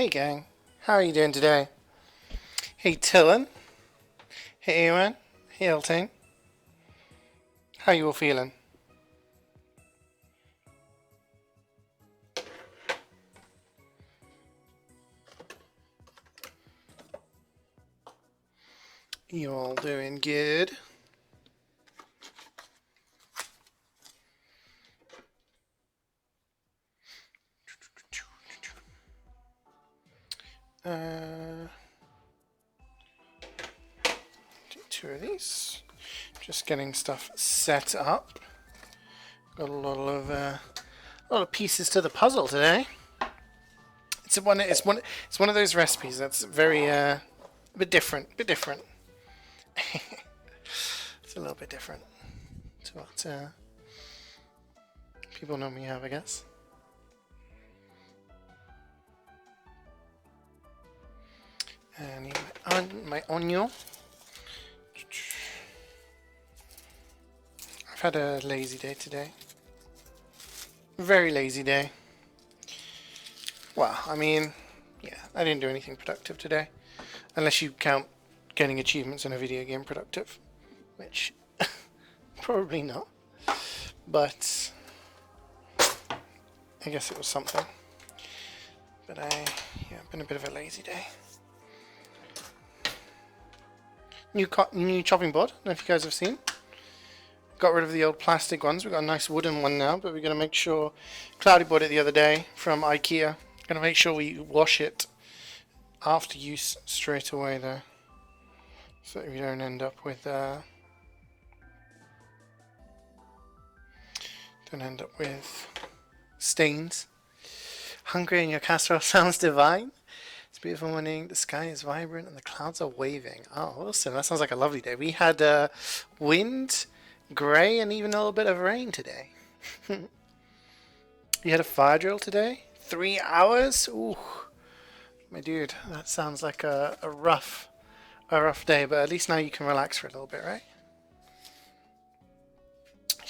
Hey gang, how are you doing today? Hey Tillin, hey Ewan, hey Elting, how you all feeling? You all doing good? Uh, do two of these. Just getting stuff set up. Got a lot of pieces to the puzzle today. It's one of those recipes that's very a bit different, It's a little bit different to what people normally have, I guess. And my onion. I've had a lazy day today. Very lazy day. Well, I mean, yeah, I didn't do anything productive today. Unless you count getting achievements in a video game productive. Which, probably not. But, I guess it was something. But been a bit of a lazy day. New chopping board, I don't know if you guys have seen. Got rid of the old plastic ones. We've got a nice wooden one now, but we're going to make sure... Cloudy bought it the other day from IKEA. Going to make sure we wash it after use straight away though. So that we don't end up with... stains. Hungry in your casserole sounds divine. It's a beautiful morning. The sky is vibrant and the clouds are waving. Oh, awesome. That sounds like a lovely day. We had wind... grey and even a little bit of rain today. You had a fire drill today? 3 hours? Ooh, my dude, that sounds like a rough day. But at least now you can relax for a little bit, right?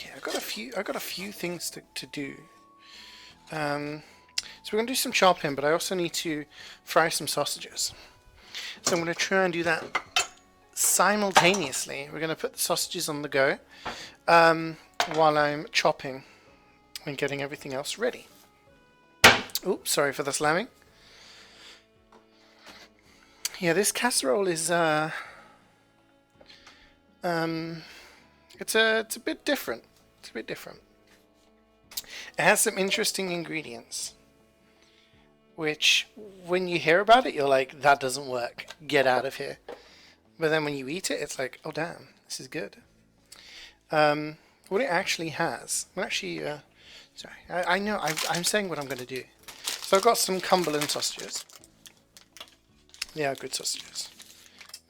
Yeah, I got a few things to do. So we're gonna do some chopping, but I also need to fry some sausages. So I'm gonna try and do that simultaneously. We're gonna put the sausages on the go. While I'm chopping and getting everything else ready. Oops, sorry for the slamming. Yeah, this casserole is it's a bit different. It's a bit different. It has some interesting ingredients, which when you hear about it, you're like, that doesn't work. Get out of here. But then when you eat it, it's like, oh damn, this is good. What it actually has, well actually, sorry, I know, I'm saying what I'm going to do. So I've got some Cumberland sausages. They are good sausages.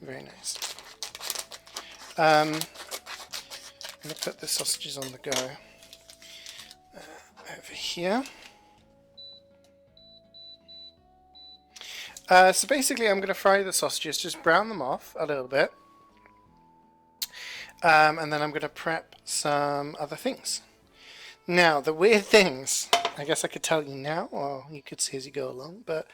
Very nice. I'm going to put the sausages on the go over here. So basically I'm going to fry the sausages, just brown them off a little bit. And then I'm going to prep some other things. Now, the weird things, I guess I could tell you now, or you could see as you go along, but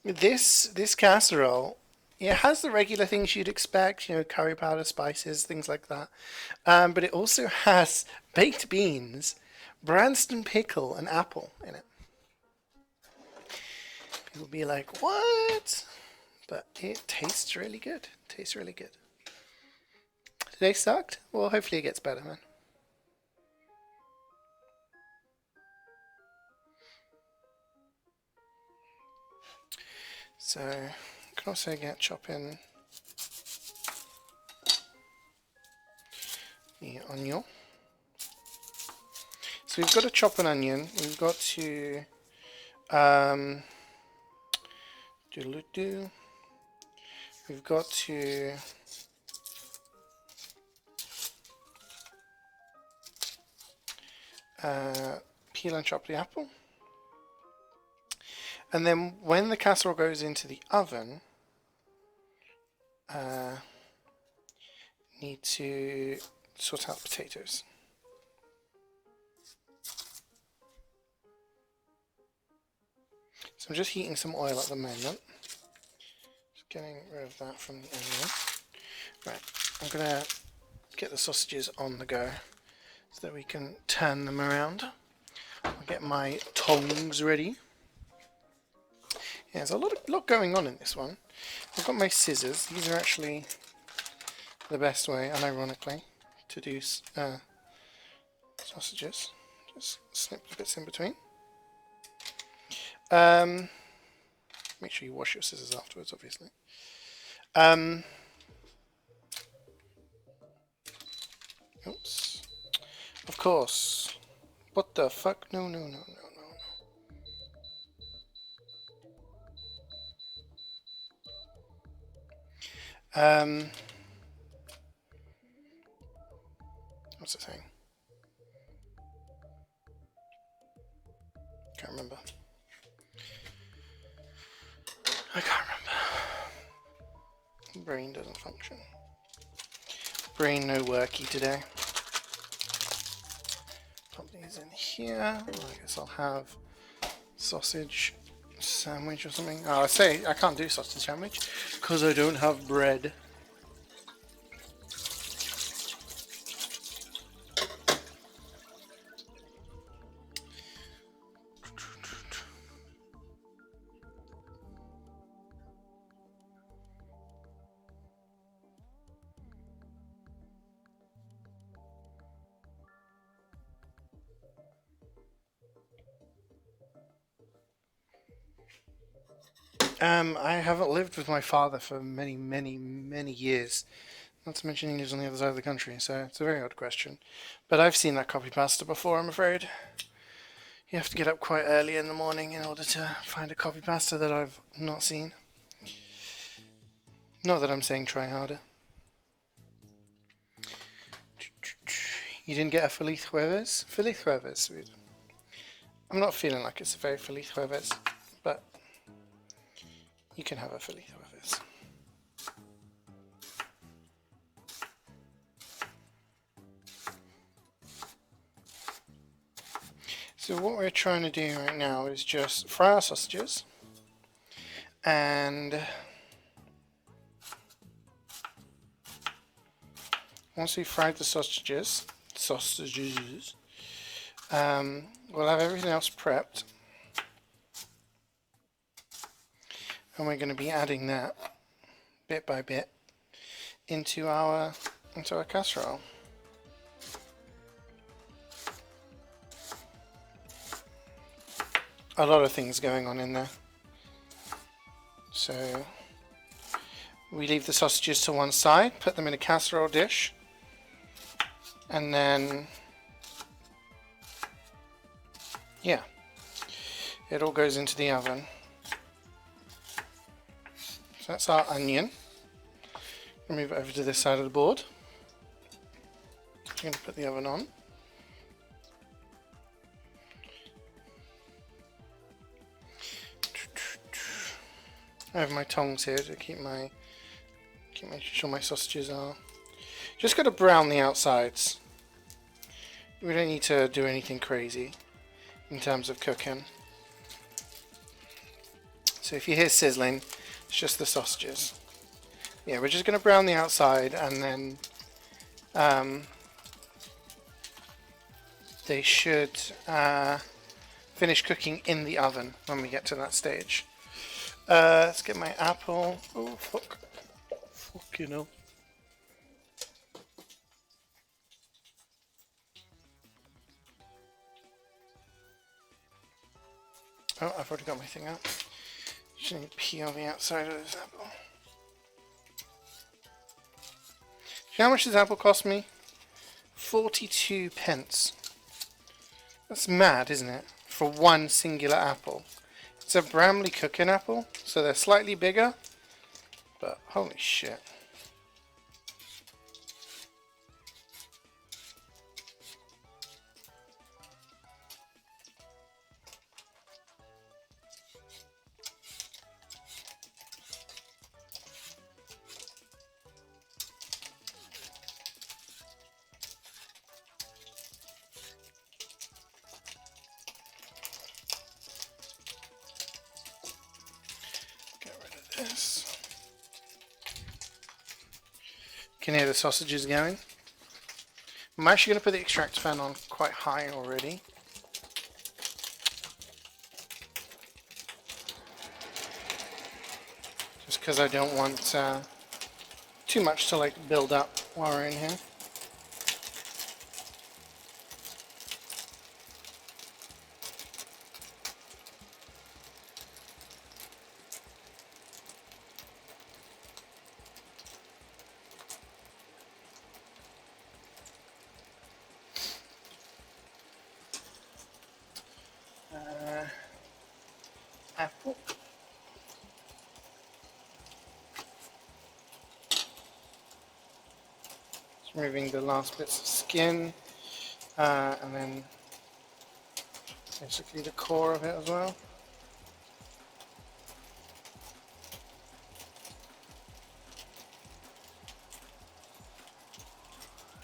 this casserole, it has the regular things you'd expect, you know, curry powder, spices, things like that. But it also has baked beans, Branston pickle, and apple in it. People be like, what? But it tastes really good. Tastes really good. Today sucked? Well, hopefully it gets better, man. So, you can also get chopping the onion. So we've got to chop an onion. We've got to we've got to peel and chop the apple. And then when the casserole goes into the oven, need to sort out potatoes. So I'm just heating some oil at the moment. Just getting rid of that from the onion. Right, I'm going to get the sausages on the go so that we can turn them around. I'll get my tongs ready. Yeah, there's a lot going on in this one. I've got my scissors. These are actually the best way, unironically, to do sausages. Just snip the bits in between. Make sure you wash your scissors afterwards, obviously. Oops. Of course. What the fuck? No, no, no, no, no, no. What's it saying? Can't remember. I can't remember. Brain doesn't function. Brain no worky today. Pop these in here. I guess I'll have sausage sandwich or something. Oh, I say I can't do sausage sandwich because I don't have bread. I haven't lived with my father for many, many, many years. Not to mention he lives on the other side of the country, so it's a very odd question. But I've seen that copy pasta before, I'm afraid. You have to get up quite early in the morning in order to find a copy pasta that I've not seen. Not that I'm saying try harder. You didn't get a feliz jueves? Feliz jueves. I'm not feeling like it's a very feliz jueves, but you can have a feliz jueves. So what we're trying to do right now is just fry our sausages, and once we've fried the sausages, we'll have everything else prepped, and we're going to be adding that bit by bit into our casserole. A lot of things going on in there. So we leave the sausages to one side, put them in a casserole dish, and then yeah, it all goes into the oven. So that's our onion. I'll move it over to this side of the board. I'm going to put the oven on. I have my tongs here to keep making sure my sausages are. Just got to brown the outsides. We don't need to do anything crazy in terms of cooking. So if you hear sizzling, it's just the sausages. Yeah, we're just going to brown the outside, and then they should finish cooking in the oven when we get to that stage. Let's get my apple. Oh, fuck. Fuck, you know. Oh, I've already got my thing out. Just need to peel the outside of this apple. You know how much this apple cost me? 42 pence. That's mad, isn't it? For one singular apple. It's a Bramley cooking apple, so they're slightly bigger, but holy shit. Can hear the sausages going. I'm actually going to put the extractor fan on quite high already. Just because I don't want too much to like build up while we're in here. Apple. Just removing the last bits of skin, and then basically the core of it as well.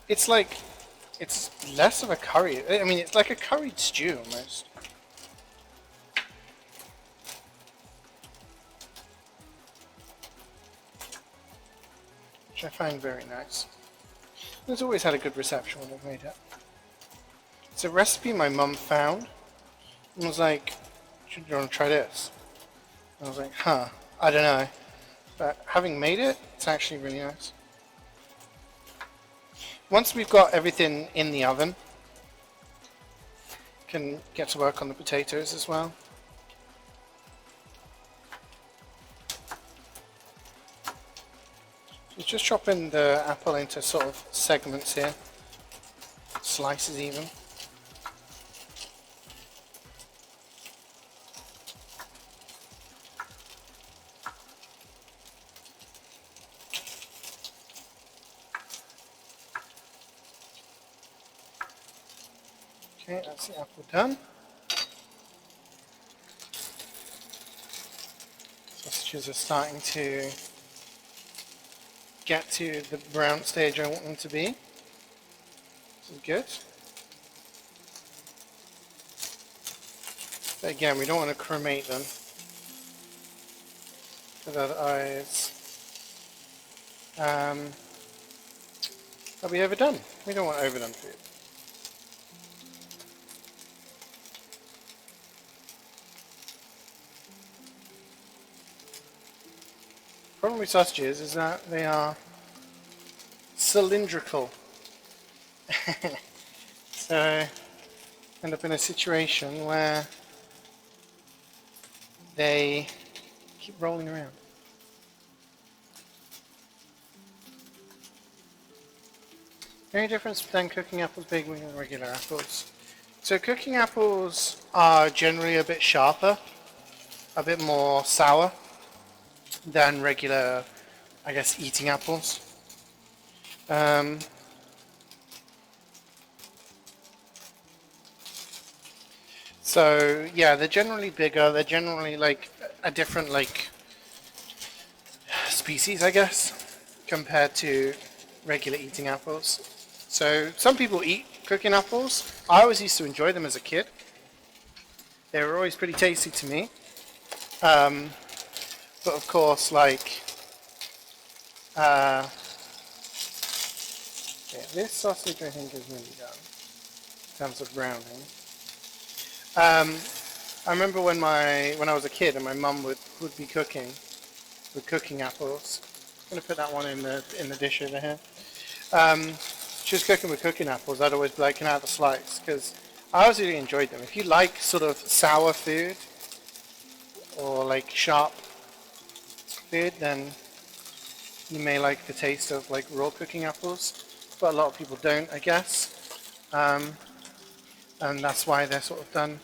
It's like, it's less of a curry. I mean, it's like a curried stew almost. Which I find very nice. It's always had a good reception when I've made it. It's a recipe my mum found and was like, "Do you want to try this?" And I was like, "Huh, I don't know." But having made it, it's actually really nice. Once we've got everything in the oven, can get to work on the potatoes as well. Just chopping the apple into sort of segments here, slices even. Okay, that's the apple done. Sausages are starting to get to the brown stage I want them to be. This is good. But again, we don't want to cremate them, because otherwise they'll be overdone. We don't want overdone food. The problem with sausages is that they are cylindrical. So end up in a situation where they keep rolling around. The only difference between cooking apples, baking and regular apples. So cooking apples are generally a bit sharper, a bit more sour than regular, I guess, eating apples. So yeah, they're generally bigger. They're generally like a different like species, I guess, compared to regular eating apples. So some people eat cooking apples. I always used to enjoy them as a kid. They were always pretty tasty to me. But of course, like, yeah, this sausage I think is nearly done in terms of browning. I remember when I was a kid and my mum would be cooking with cooking apples. I'm gonna put that one in the dish over here. She was cooking with cooking apples. I'd always be like, "Can I have a slice?" Because I always really enjoyed them. If you like sort of sour food or like sharp food, then you may like the taste of like raw cooking apples, but a lot of people don't, I guess, and that's why they're sort of done.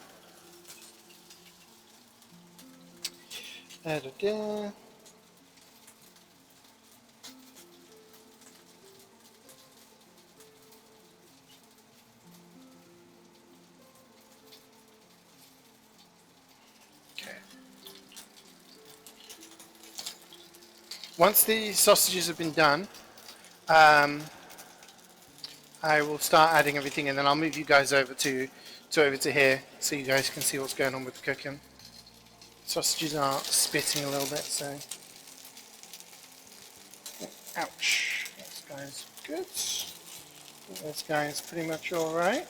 Da-da-da. Once the sausages have been done, I will start adding everything in, and I'll move you guys over to here so you guys can see what's going on with the cooking. Sausages are spitting a little bit, so ouch, that's guy's good. This guy is pretty much alright.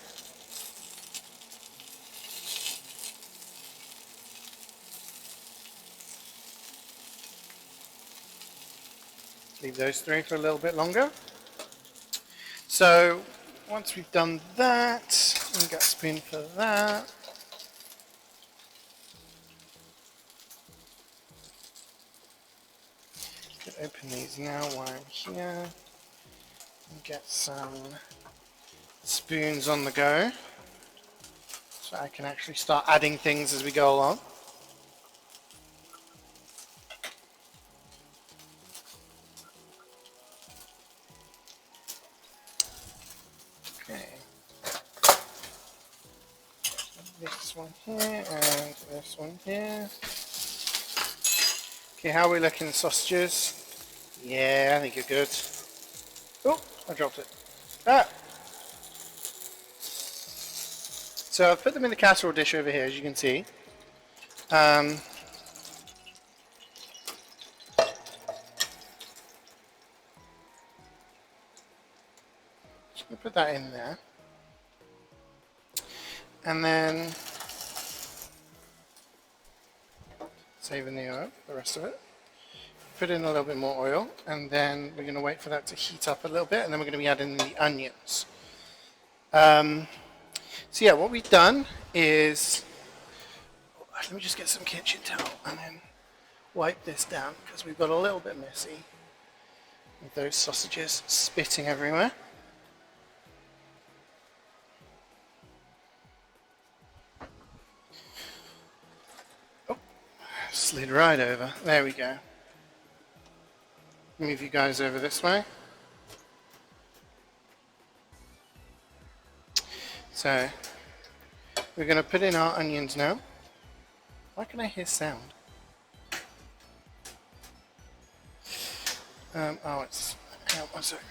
Leave those three for a little bit longer. So once we've done that, we've got a spoon for that. Could open these now while I'm here. And get some spoons on the go, so I can actually start adding things as we go along. Okay. This one here and this one here. Okay, how are we looking, sausages? Yeah, I think you're good. Oh, I dropped it. Ah! So I've put them in the casserole dish over here, as you can see. Just going to put that in there. And then saving the rest of it. Put in a little bit more oil, and then we're going to wait for that to heat up a little bit, and then we're going to be adding the onions. So yeah, what we've done is, let me just get some kitchen towel and then wipe this down, because we've got a little bit messy with those sausages spitting everywhere. Oh, slid right over. There we go. Move you guys over this way. So we're going to put in our onions now. Why can I hear sound? Oh, it's... hang on one second.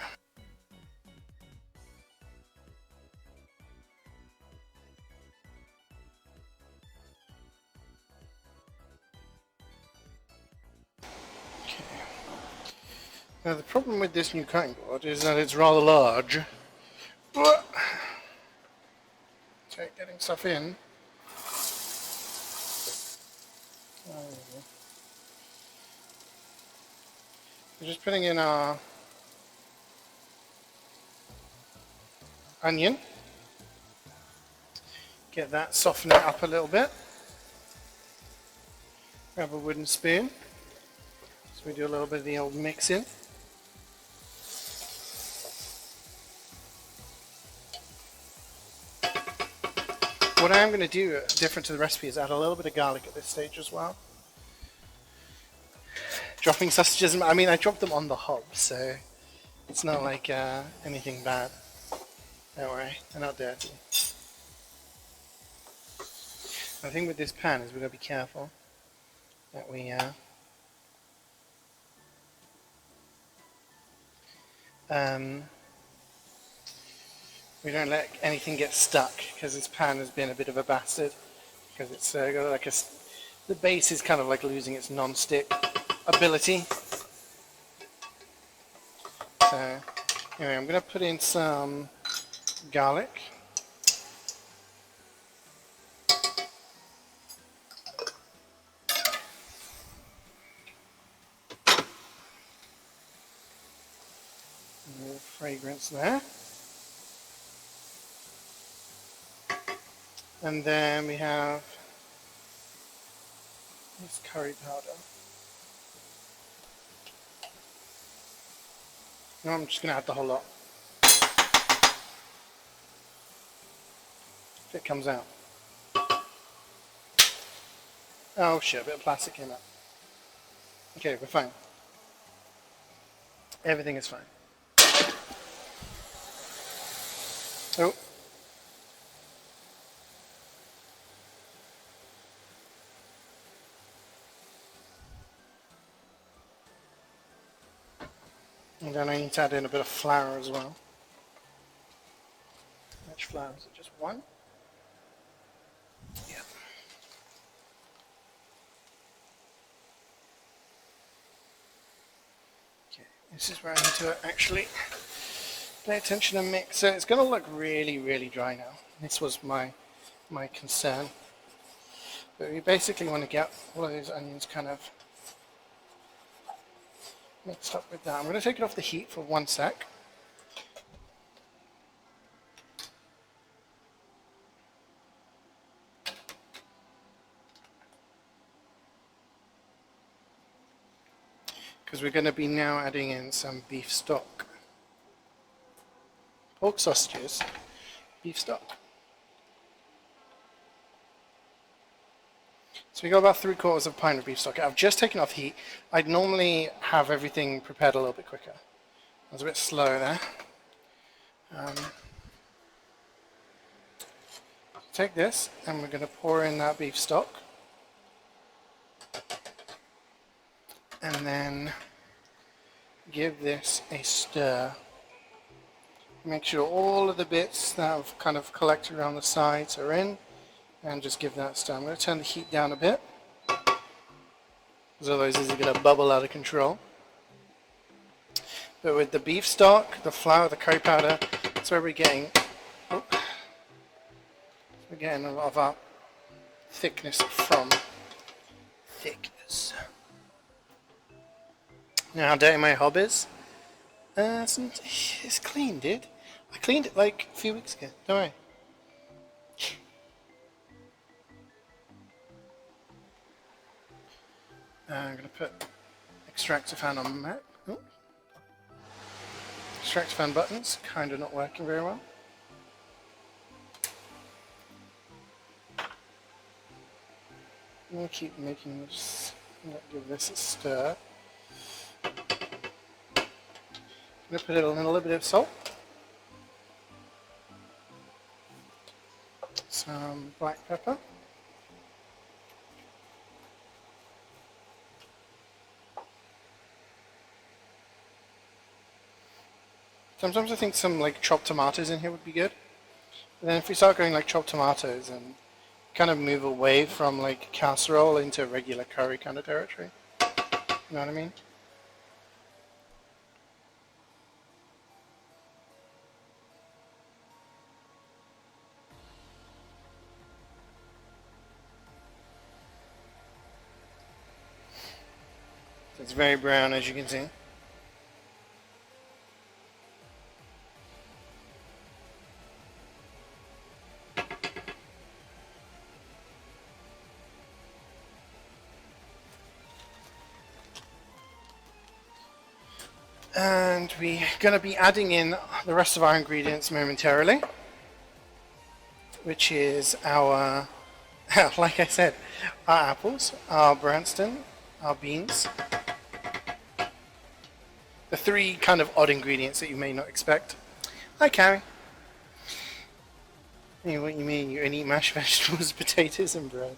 Okay. Now the problem with this new cutting board is that it's rather large. Okay, getting stuff in. We're just putting in our onion. Get that, soften it up a little bit. Grab a wooden spoon. So we do a little bit of the old mixing. What I am going to do, different to the recipe, is add a little bit of garlic at this stage as well. Dropping sausages, I mean, I dropped them on the hob, so it's not like anything bad. Don't worry, they're not dirty. The thing with this pan is we've got to be careful that we don't let anything get stuck, because this pan has been a bit of a bastard, because it's got like the base is kind of like losing its non-stick ability. So anyway, I'm going to put in some garlic. A little fragrance there. And then we have this curry powder. No, I'm just going to add the whole lot. If it comes out. Oh shit, a bit of plastic came out. Okay, we're fine. Everything is fine. Oh. And then I need to add in a bit of flour as well. How much flour? Is it just one? Yeah. Okay, this is where I need to actually Pay attention and mix. So it's going to look really, really dry now. This was my concern. But we basically want to get all of those onions kind of mixed up with that. I'm going to take it off the heat for 1 sec. Because we're going to be now adding in some beef stock. Pork sausages, beef stock. So we got about 3/4 of a pint of beef stock. I've just taken off heat. I'd normally have everything prepared a little bit quicker. I was a bit slow there. Take this and we're going to pour in that beef stock. And then give this a stir. Make sure all of the bits that have kind of collected around the sides are in, and just give that a stir. I'm going to turn the heat down a bit, because otherwise this is going to bubble out of control. But with the beef stock, the flour, the curry powder, that's where we're getting, a lot of our thickness from. Now how dirty my hob is? It's clean, dude. I cleaned it like a few weeks ago. Don't worry. I'm going to put extractor fan on Mac. Oh. Extractor fan buttons, kind of not working very well. We'll keep making this, give this a stir. I'm going to put in a little bit of salt. Some black pepper. Sometimes I think some like chopped tomatoes in here would be good. And then if we start going like chopped tomatoes and kind of move away from like casserole into regular curry kind of territory. You know what I mean? So it's very brown, as you can see. And we're going to be adding in the rest of our ingredients momentarily, which is our, like I said, our apples, our Branston, our beans. The 3 kind of odd ingredients that you may not expect. Hi, Carrie. Hey, what you mean? You only eat mashed vegetables, potatoes, and bread.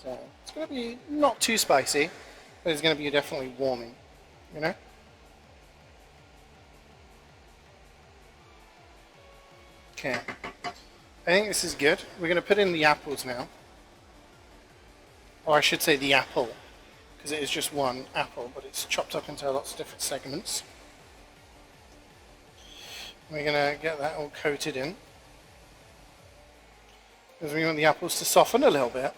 So it's going to be not too spicy, but it's going to be definitely warming, you know? Okay. I think this is good. We're going to put in the apples now. Or I should say the apple, because it is just one apple, but it's chopped up into lots of different segments. We're going to get that all coated in, because we want the apples to soften a little bit.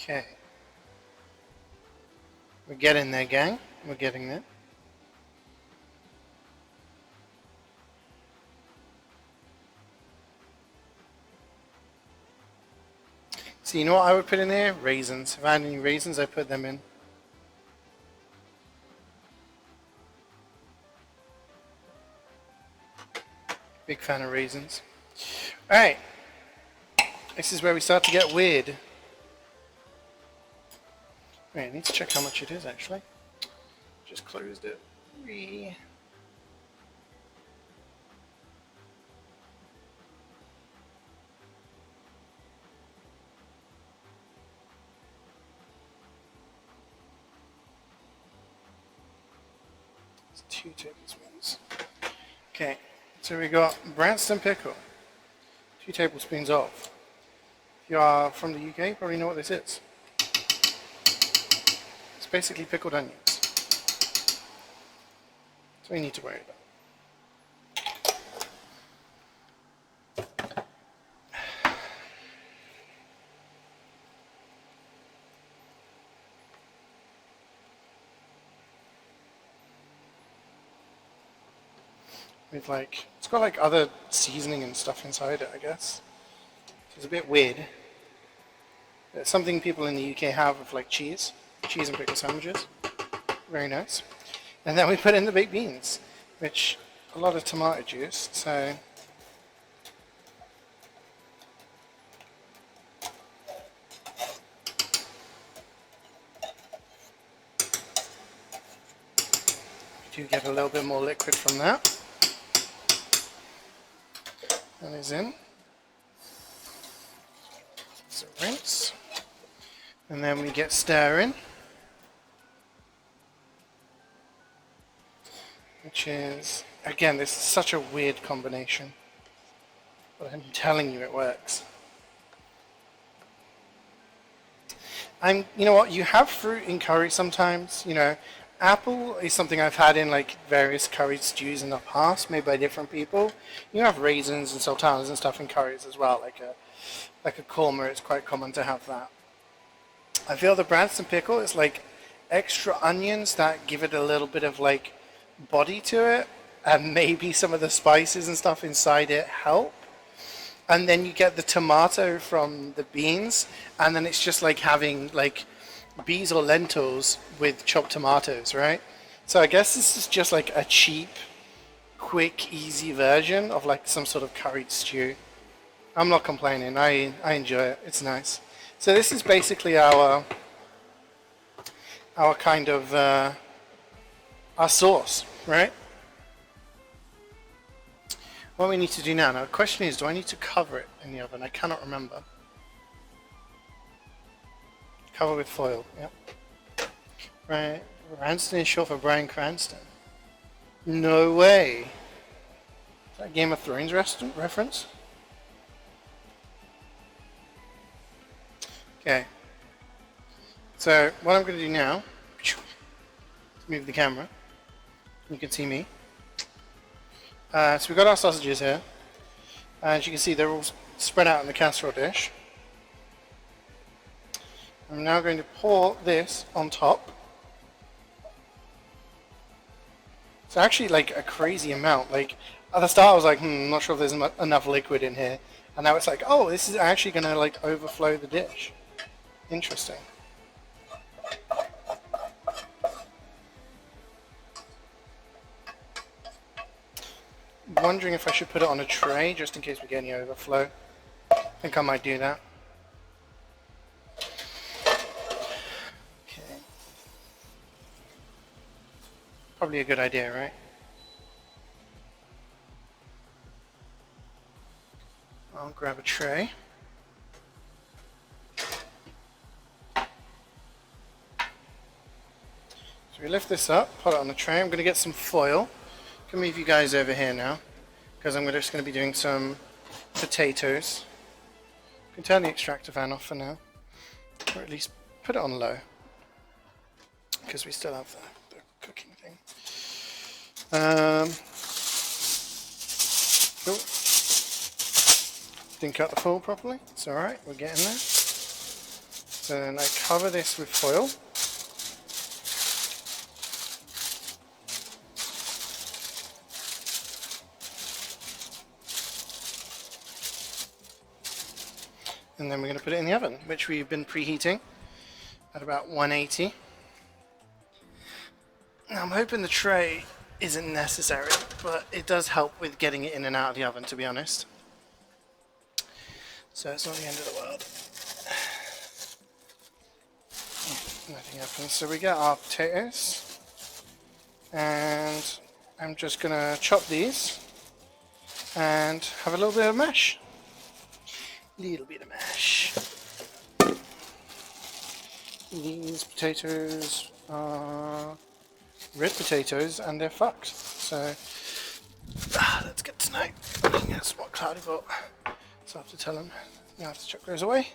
Okay. We're getting there, gang. We're getting there. So you know what I would put in there? Raisins. If I had any raisins, I put them in. Big fan of raisins. Alright. This is where we start to get weird. Wait, I need to check how much it is actually. Just closed it. It's 2 tablespoons. Okay, so we got Branston pickle. 2 tablespoons of. If you are from the UK, you probably know what this is. It's basically pickled onions. That's what you need to worry about. With like, it's got like other seasoning and stuff inside it, I guess. It's a bit weird. It's something people in the UK have with like cheese and pickle sandwiches. Very nice. And then we put in the baked beans, which a lot of tomato juice, so we do get a little bit more liquid from that. That is in. So rinse. And then we get stirring. Which is, again, this is such a weird combination. But I'm telling you it works. You know what, you have fruit in curry sometimes, you know. Apple is something I've had in like various curry stews in the past, made by different people. You have raisins and sultanas and stuff in curries as well, like a korma. It's quite common to have that. I feel the Branston pickle is like extra onions that give it a little bit of like body to it, and maybe some of the spices and stuff inside it help. And then you get the tomato from the beans, and then it's just like having like beans or lentils with chopped tomatoes, right? So I guess this is just like a cheap, quick, easy version of like some sort of curried stew. I'm not complaining. I enjoy it. It's nice. So this is basically our kind of our sauce, right? What we need to do now. Now the question is, do I need to cover it in the oven? I cannot remember. Cover with foil, yep. Right, Cranston is short for Bryan Cranston. No way. Is that a Game of Thrones reference? Okay. So what I'm going to do now, move the camera. You can see me. So we've got our sausages here. As you can see, they're all spread out in the casserole dish. I'm now going to pour this on top. It's actually like a crazy amount. Like at the start I was like, I'm not sure if there's enough liquid in here. And now it's like, oh, this is actually going to like overflow the dish. Interesting. Wondering if I should put it on a tray just in case we get any overflow. I think I might do that. Okay. Probably a good idea, right? I'll grab a tray. So we lift this up, put it on the tray. I'm going to get some foil. Can move you guys over here now, because I'm just going to be doing some potatoes. You can turn the extractor fan off for now, or at least put it on low, because we still have the cooking thing. Oh. Didn't cut the foil properly. It's alright, we're getting there. So So then I cover this with foil. And then we're going to put it in the oven, which we've been preheating at about 180. Now I'm hoping the tray isn't necessary, but it does help with getting it in and out of the oven, to be honest. So it's not the end of the world. Nothing happens. So we get our potatoes, and I'm just going to chop these and have a little bit of mash. Little bit of mash. These potatoes are red potatoes and they're fucked. So that's good to know. That's what Cloudy bought. So I have to tell him. I have to chuck those away.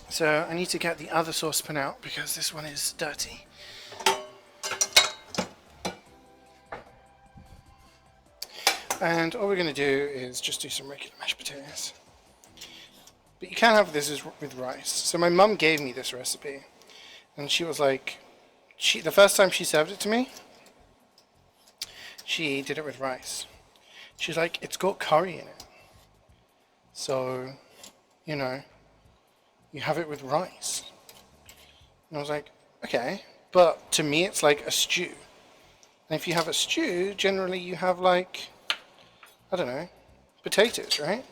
So I need to get the other saucepan out because this one is dirty. And all we're going to do is just do some regular mashed potatoes. But you can have this with rice. So my mum gave me this recipe, and she was like, the first time she served it to me, she did it with rice. She's like, it's got curry in it. So, you know, you have it with rice. And I was like, okay. But to me, it's like a stew. And if you have a stew, generally you have like, I don't know, potatoes, right?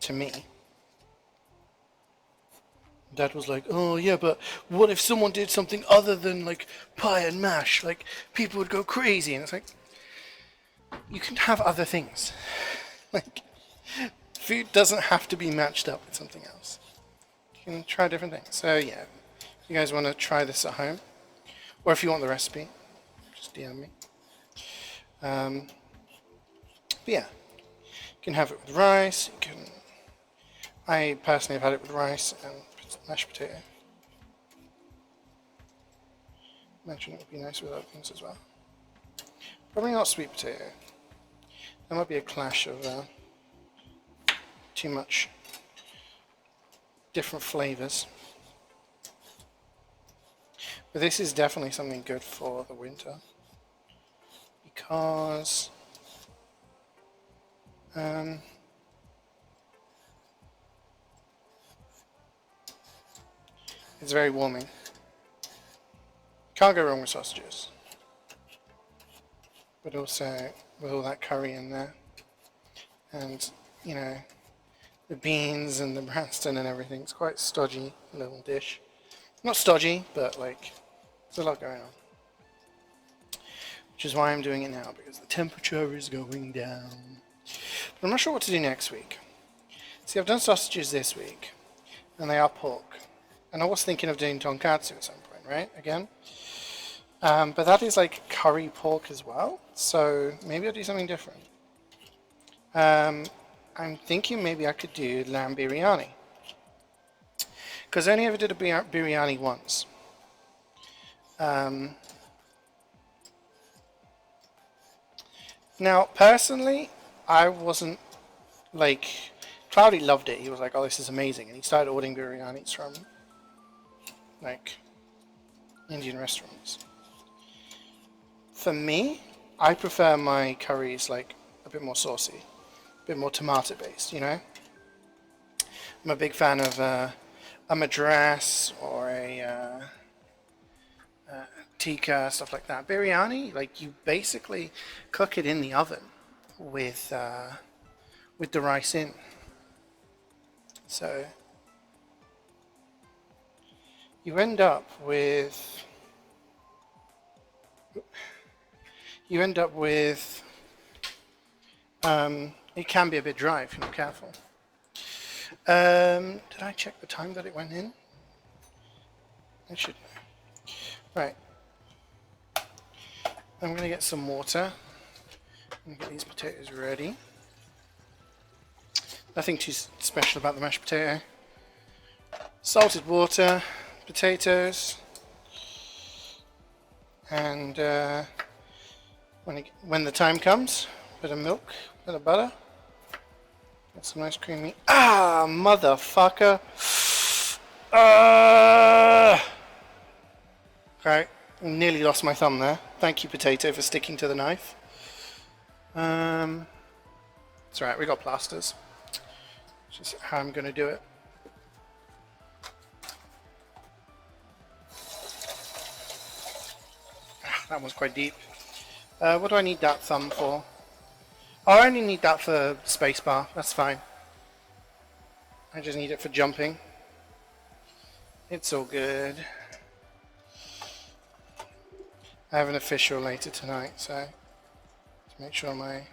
To me. Dad was like, oh yeah, but what if someone did something other than like pie and mash? Like, people would go crazy. And it's like, you can have other things. Like, food doesn't have to be matched up with something else. You can try different things. So yeah, if you guys want to try this at home, or if you want the recipe, just DM me. But yeah, you can have it with rice. You can. I personally have had it with rice and mashed potato. Imagine it would be nice with other things as well. Probably not sweet potato. There might be a clash of too much different flavors. But this is definitely something good for the winter because it's very warming. Can't go wrong with sausages. But also with all that curry in there. And, you know, the beans and the Branston and everything. It's quite stodgy little dish. Not stodgy, but like, there's a lot going on. Which is why I'm doing it now, because the temperature is going down. But I'm not sure what to do next week. See, I've done sausages this week, and they are pork. And I was thinking of doing tonkatsu at some point, right? Again. But that is like curry pork as well. So maybe I'll do something different. I'm thinking maybe I could do lamb biryani. Because I only ever did a biryani once. Now, personally, I wasn't like... Cloudy loved it. He was like, oh, this is amazing. And he started ordering biryanis from like Indian restaurants. For me, I prefer my curries like a bit more saucy, a bit more tomato based, you know? I'm a big fan of a madras or a tikka, stuff like that. Biryani, like you basically cook it in the oven with the rice in. So you end up with it can be a bit dry if you're not careful. Did I check the time that it went in? I should know. Right. I'm going to get some water and get these potatoes ready. Nothing too special about the mashed potato. Salted water, potatoes, and when the time comes, a bit of milk, a bit of butter. Get some nice creamy... Ah, motherfucker! Okay, nearly lost my thumb there. Thank you, potato, for sticking to the knife. It's alright, we got plasters. It's just how I'm going to do it. That one's quite deep. What do I need that thumb for? Oh, I only need that for spacebar. That's fine. I just need it for jumping. It's all good. I have an official later tonight, so to make sure my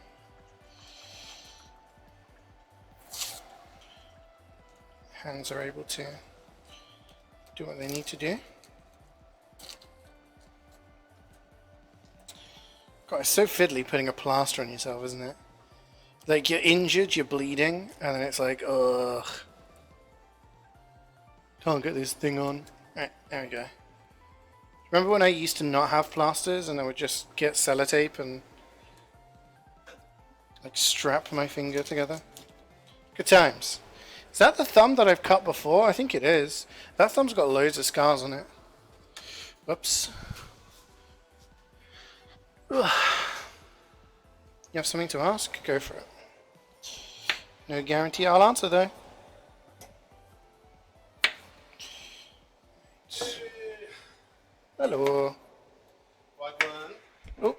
hands are able to do what they need to do. God, it's so fiddly putting a plaster on yourself, isn't it? Like, you're injured, you're bleeding, and then it's like, ugh. Can't get this thing on. Alright, there we go. Remember when I used to not have plasters and I would just get sellotape and like strap my finger together? Good times. Is that the thumb that I've cut before? I think it is. That thumb's got loads of scars on it. Whoops. Ugh. You have something to ask? Go for it. No guarantee I'll answer though. Hello. Oh.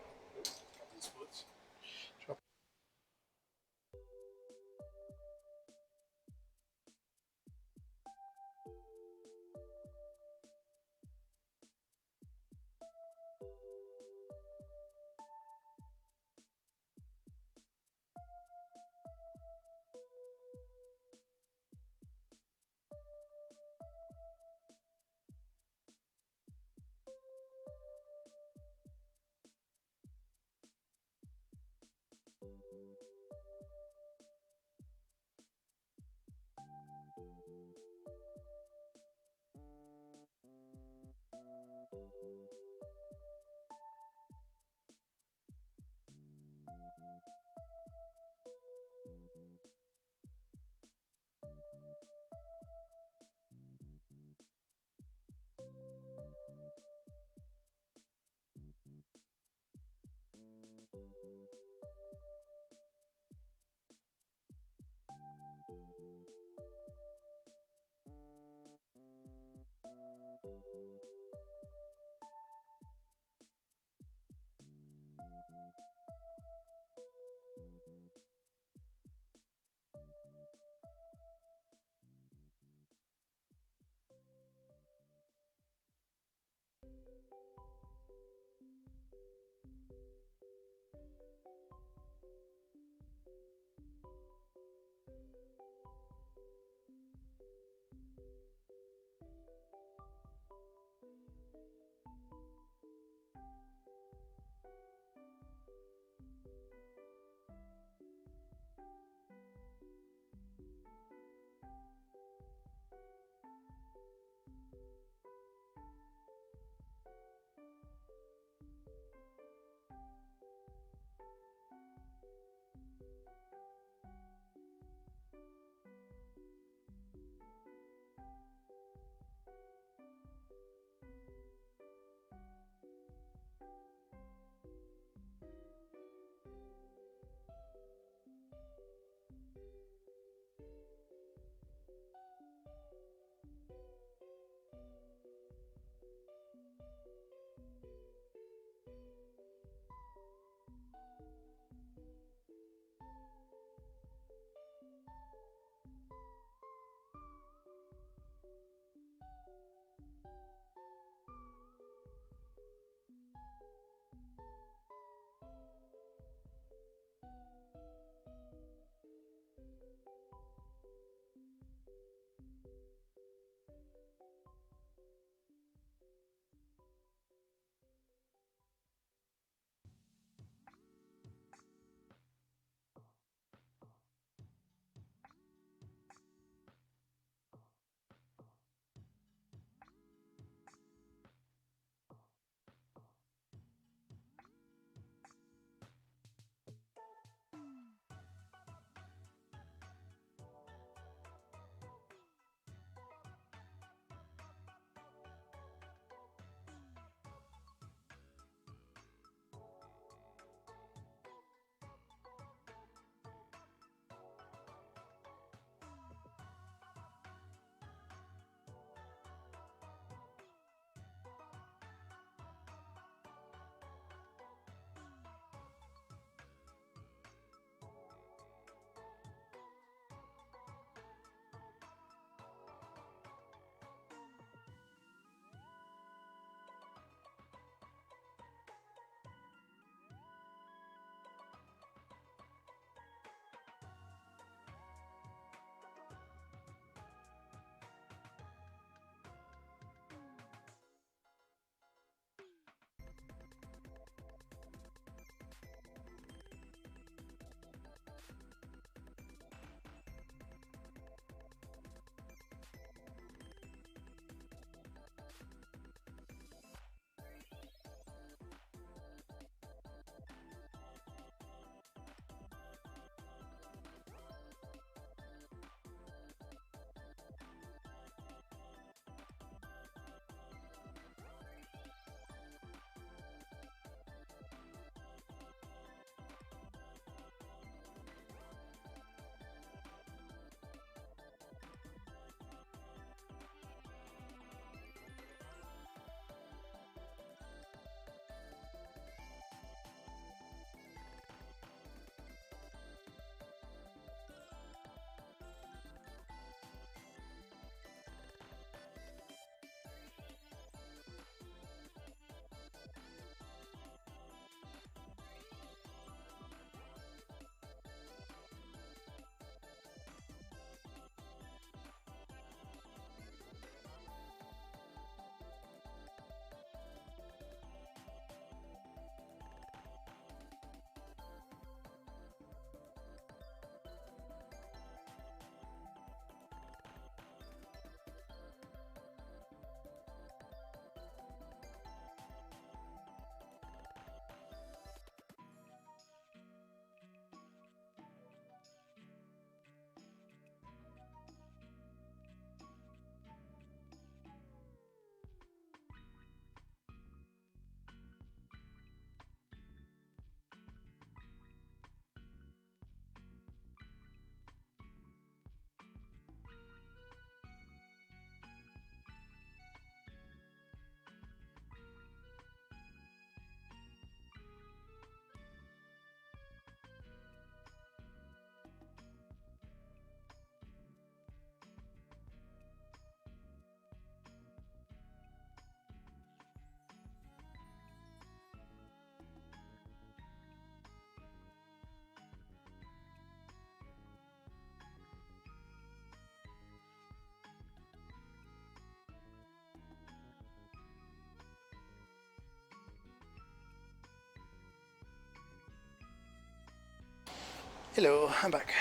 Hello, I'm back.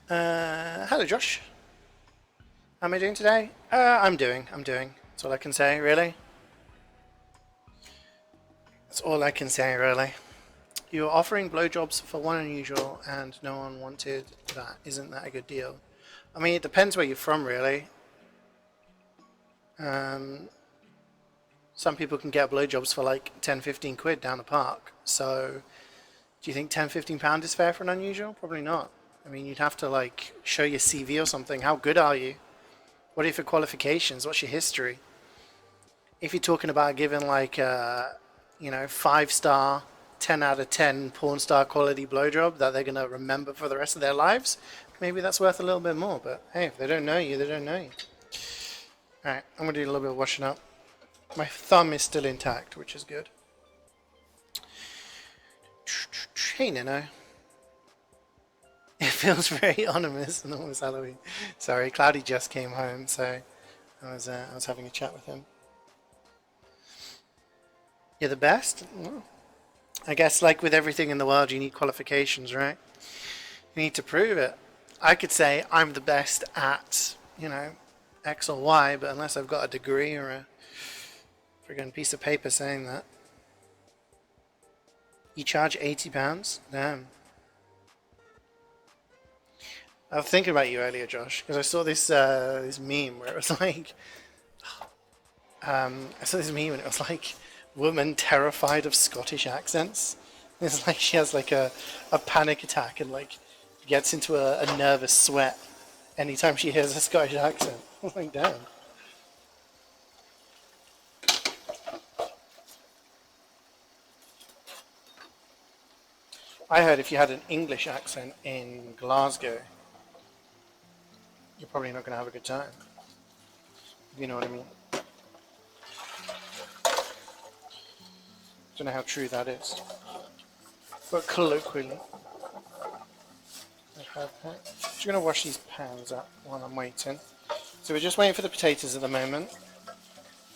Hello, Josh. How am I doing today? I'm doing. That's all I can say, really. That's all I can say, really. You're offering blowjobs for one unusual and no one wanted that. Isn't that a good deal? I mean, it depends where you're from, really. Some people can get blowjobs for like 10, 15 quid down the park. So, do you think 10, 15 pound is fair for an unusual? Probably not. I mean, you'd have to like show your CV or something. How good are you? What are your qualifications? What's your history? If you're talking about giving like a, 5-star, 10 out of 10 porn star quality blowjob that they're gonna remember for the rest of their lives, maybe that's worth a little bit more. But hey, if they don't know you, they don't know you. All right, I'm gonna do a little bit of washing up. My thumb is still intact, which is good. Hey, Nino. It feels very ominous and almost Halloween. Sorry, Cloudy just came home, so I was having a chat with him. You're the best? Well, I guess like with everything in the world, you need qualifications, right? You need to prove it. I could say I'm the best at, X or Y, but unless I've got a degree or a friggin' piece of paper saying that. You charge £80? Damn. I was thinking about you earlier, Josh, because I saw this meme where it was like, I saw this meme and it was like, woman terrified of Scottish accents. It's like she has like a panic attack and like gets into a nervous sweat anytime she hears a Scottish accent. I was like, damn. I heard if you had an English accent in Glasgow, you're probably not going to have a good time. If you know what I mean. Don't know how true that is. But colloquially, I have that. Just going to wash these pans up while I'm waiting. So we're just waiting for the potatoes at the moment.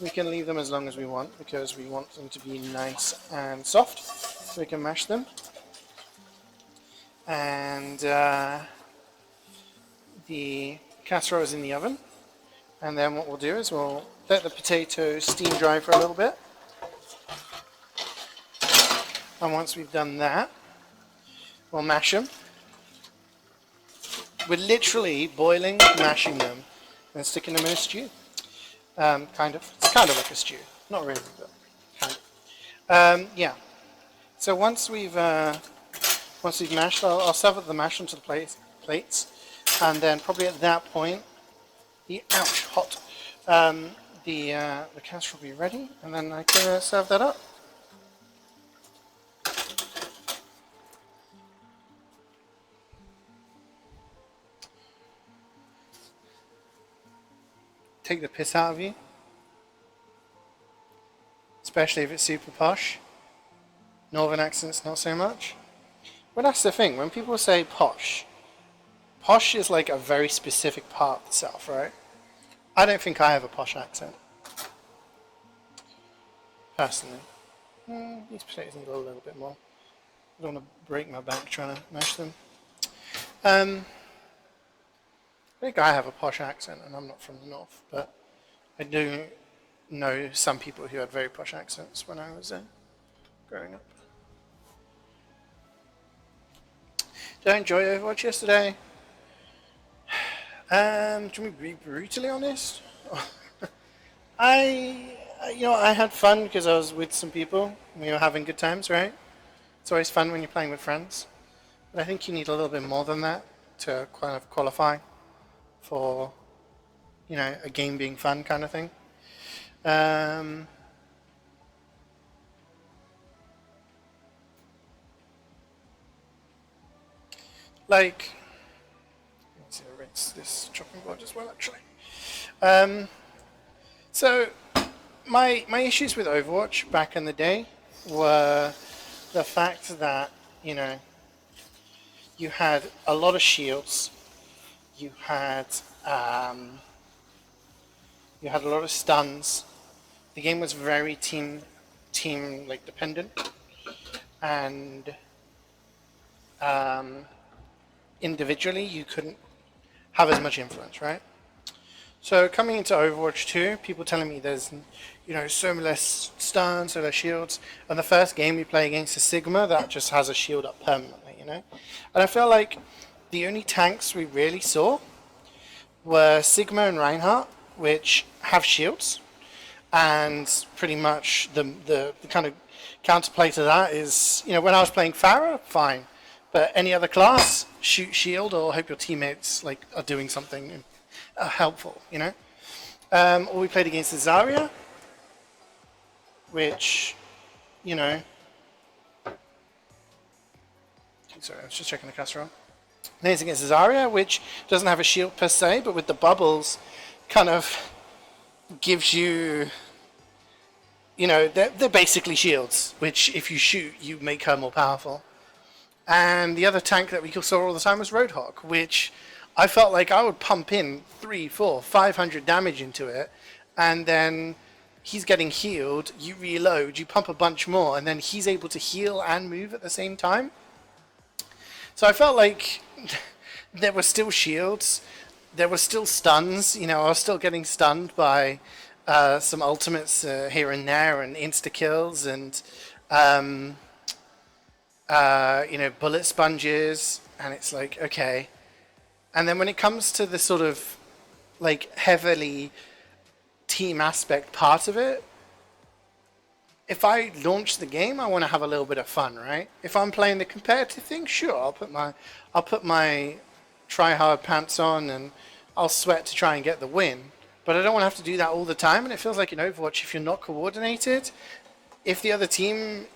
We can leave them as long as we want because we want them to be nice and soft so we can mash them. And the casserole is in the oven. And then what we'll do is we'll let the potatoes steam dry for a little bit. And once we've done that, we'll mash them. We're literally boiling, mashing them, and sticking them in a stew. Kind of. It's kind of like a stew. Not really, but kind of. Yeah. So once we've mashed, I'll serve up the mash onto the plates, and then probably at that point, the casserole will be ready, and then I can serve that up. Take the piss out of you, especially if it's super posh. Northern accents, not so much. But that's the thing, when people say posh, posh is like a very specific part of the South, right? I don't think I have a posh accent, personally. These potatoes need a little bit more. I don't want to break my back trying to mash them. I think I have a posh accent, and I'm not from the north, but I do know some people who had very posh accents when I was growing up. Did I enjoy Overwatch yesterday? To be brutally honest, I had fun because I was with some people. We were having good times, right? It's always fun when you're playing with friends. But I think you need a little bit more than that to kind of qualify for, a game being fun kind of thing. Like, let's see, I'll rinse this chopping board as well, actually. So, my issues with Overwatch back in the day were the fact that, you had a lot of shields, you had a lot of stuns. The game was very team team like dependent, and individually you couldn't have as much influence, right? So coming into Overwatch 2, people telling me there's, so less stuns, so less shields. And the first game we play against a Sigma that just has a shield up permanently. And I feel like the only tanks we really saw were Sigma and Reinhardt, which have shields. And pretty much the kind of counterplay to that is, when I was playing Pharah, fine. But any other class, shoot shield or hope your teammates are doing something helpful, Or we played against the Zarya, which, sorry, I was just checking the Casserole. Playing against the Zarya, which doesn't have a shield per se, but with the bubbles, kind of gives you, they're basically shields, which if you shoot, you make her more powerful. And the other tank that we saw all the time was Roadhog, which I felt like I would pump in 300, 400, 500 damage into it, and then he's getting healed, you reload, you pump a bunch more, and then he's able to heal and move at the same time. So I felt like there were still shields, there were still stuns, I was still getting stunned by some ultimates here and there, and insta-kills, and bullet sponges, and it's like, okay. And then when it comes to the sort of heavily team aspect part of it, if I launch the game, I want to have a little bit of fun, right? If I'm playing the competitive thing, sure, I'll put my try hard pants on and I'll sweat to try and get the win. But I don't want to have to do that all the time, and it feels like in Overwatch, if you're not coordinated, if the other team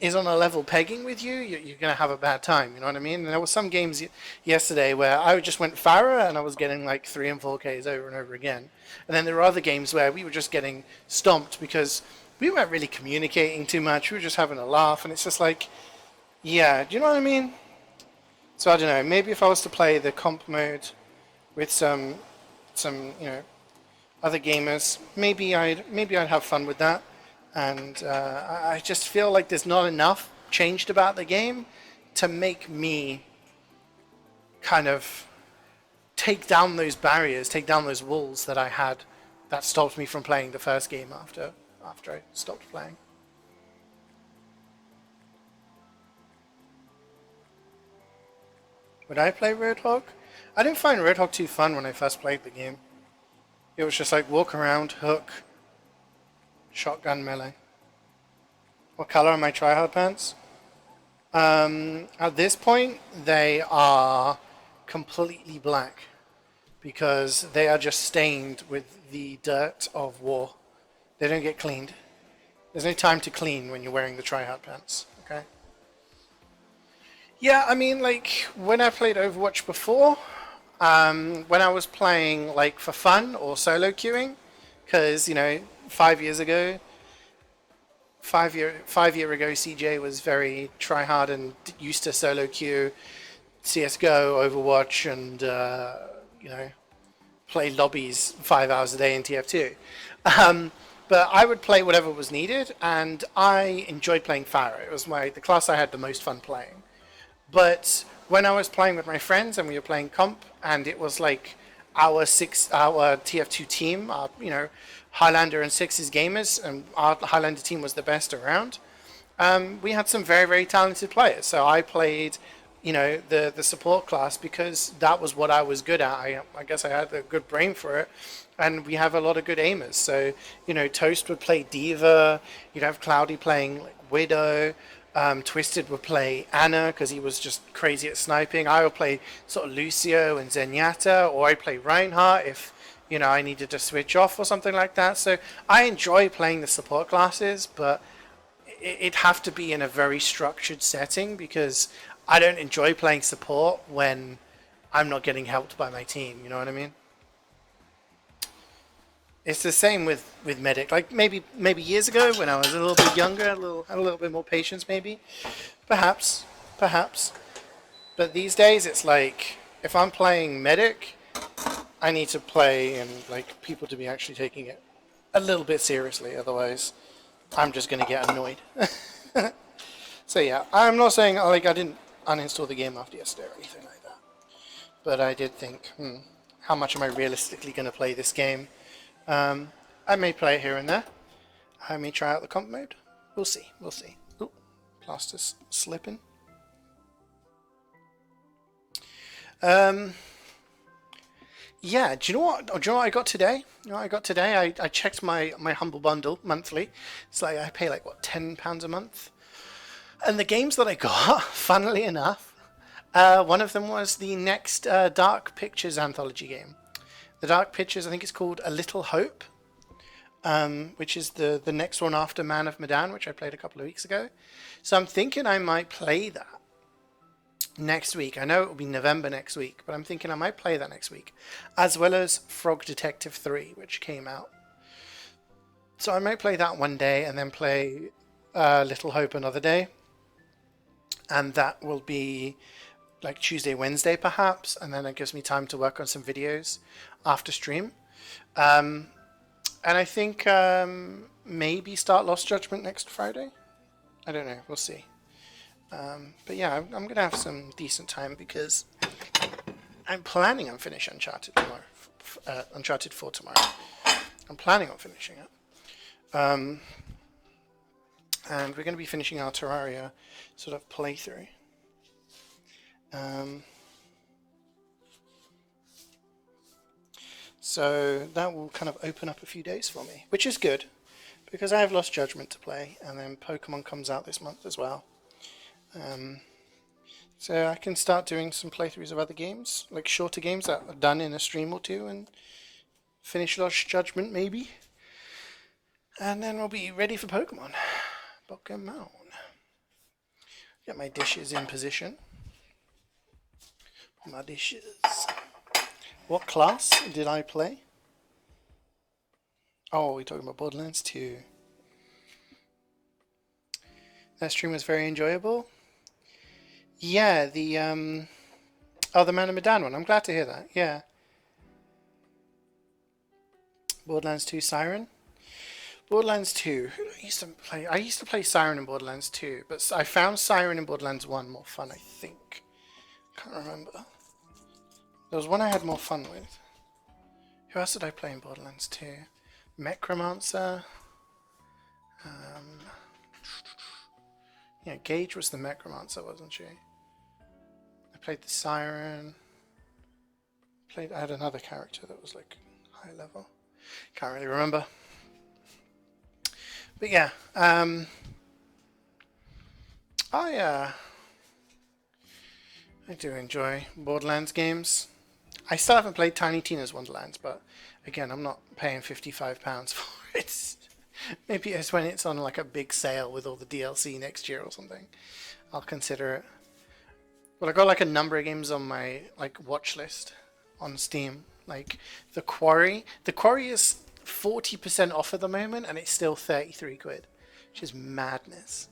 is on a level pegging with you, you're going to have a bad time, you know what I mean? And there were some games yesterday where I just went Pharah and I was getting 3 and 4Ks over and over again. And then there were other games where we were just getting stomped because we weren't really communicating too much. We were just having a laugh, and it's just yeah, do you know what I mean? So I don't know, maybe if I was to play the comp mode with some other gamers, maybe I'd have fun with that. And I just feel like there's not enough changed about the game to make me kind of take down those barriers, take down those walls that I had that stopped me from playing the first game after I stopped playing. Would I play Roadhog? I didn't find Roadhog too fun when I first played the game. It was just walk around, hook, shotgun melee. What color are my tryhard pants? At this point, they are completely black because they are just stained with the dirt of war. They don't get cleaned. There's no time to clean when you're wearing the tryhard pants, okay? Yeah, I mean, when I played Overwatch before, when I was playing, for fun or solo queuing, because, 5 years ago, 5 year ago, CeeJaey was very try-hard and used to solo queue CSGO, Overwatch, and, play lobbies 5 hours a day in TF2. But I would play whatever was needed, and I enjoyed playing Pharah. It was the class I had the most fun playing. But when I was playing with my friends and we were playing comp, and it was our TF2 team, Highlander and Sixes gamers, and our Highlander team was the best around. We had some very, very talented players. So I played, the support class because that was what I was good at. I guess I had a good brain for it. And we have a lot of good aimers. So, Toast would play Diva. You'd have Cloudy playing Widow. Twisted would play Anna because he was just crazy at sniping. I would play sort of Lucio and Zenyatta, or I'd play Reinhardt if I needed to switch off or something like that. So I enjoy playing the support classes, but it'd have to be in a very structured setting because I don't enjoy playing support when I'm not getting helped by my team. You know what I mean? It's the same with medic. Maybe years ago when I was a little bit younger, had a little bit more patience, maybe, perhaps. But these days it's if I'm playing medic, I need to play and people to be actually taking it a little bit seriously, otherwise I'm just going to get annoyed. So yeah, I'm not saying like I didn't uninstall the game after yesterday or anything like that, but I did think, how much am I realistically going to play this game? I may play it here and there. I may try out the comp mode. We'll see. We'll see. Ooh, plaster's slipping. Yeah, do you know what? Do you know what I got today? You know what I got today? I checked my Humble Bundle monthly. It's like I pay like what, £10 a month. And the games that I got, funnily enough, one of them was the next Dark Pictures anthology game. The Dark Pictures, I think it's called A Little Hope, which is the next one after Man of Medan, which I played a couple of weeks ago. So I'm thinking I might play that next week. I know it will be November next week, but I'm thinking I might play that next week, as well as Frog Detective 3, which came out. So I might play that one day and then play Little Hope another day. And that will be like Tuesday, Wednesday perhaps, and then it gives me time to work on some videos after stream. And I think maybe start Lost Judgment next Friday. I don't know, we'll see. But yeah, I'm going to have some decent time because I'm planning on finishing Uncharted tomorrow. Uncharted 4 tomorrow. I'm planning on finishing it. And we're going to be finishing our Terraria sort of playthrough. So that will kind of open up a few days for me, which is good because I have Lost Judgment to play, and then Pokemon comes out this month as well. So I can start doing some playthroughs of other games, like shorter games that are done in a stream or two, and finish Lost Judgment maybe. And then we'll be ready for Pokemon. Pokemon. Get my dishes in position. My dishes. What class did I play? Oh, we're talking about Borderlands 2. That stream was very enjoyable. Yeah, the Man of Medan one. I'm glad to hear that. Yeah. Borderlands 2 Siren. Borderlands 2. I used to play Siren in Borderlands 2, but I found Siren in Borderlands 1 more fun, I think. Can't remember. There was one I had more fun with. Who else did I play in Borderlands 2? Necromancer. Yeah, Gage was the Necromancer, wasn't she? I played the Siren. I had another character that was like high level. Can't really remember. But yeah, I do enjoy Borderlands games. I still haven't played Tiny Tina's Wonderlands, but again, I'm not paying £55 for it. Maybe it's when it's on like a big sale with all the DLC next year or something. I'll consider it. But I got like a number of games on my like watch list on Steam. Like The Quarry. The Quarry is 40% off at the moment, and it's still 33 quid, which is madness.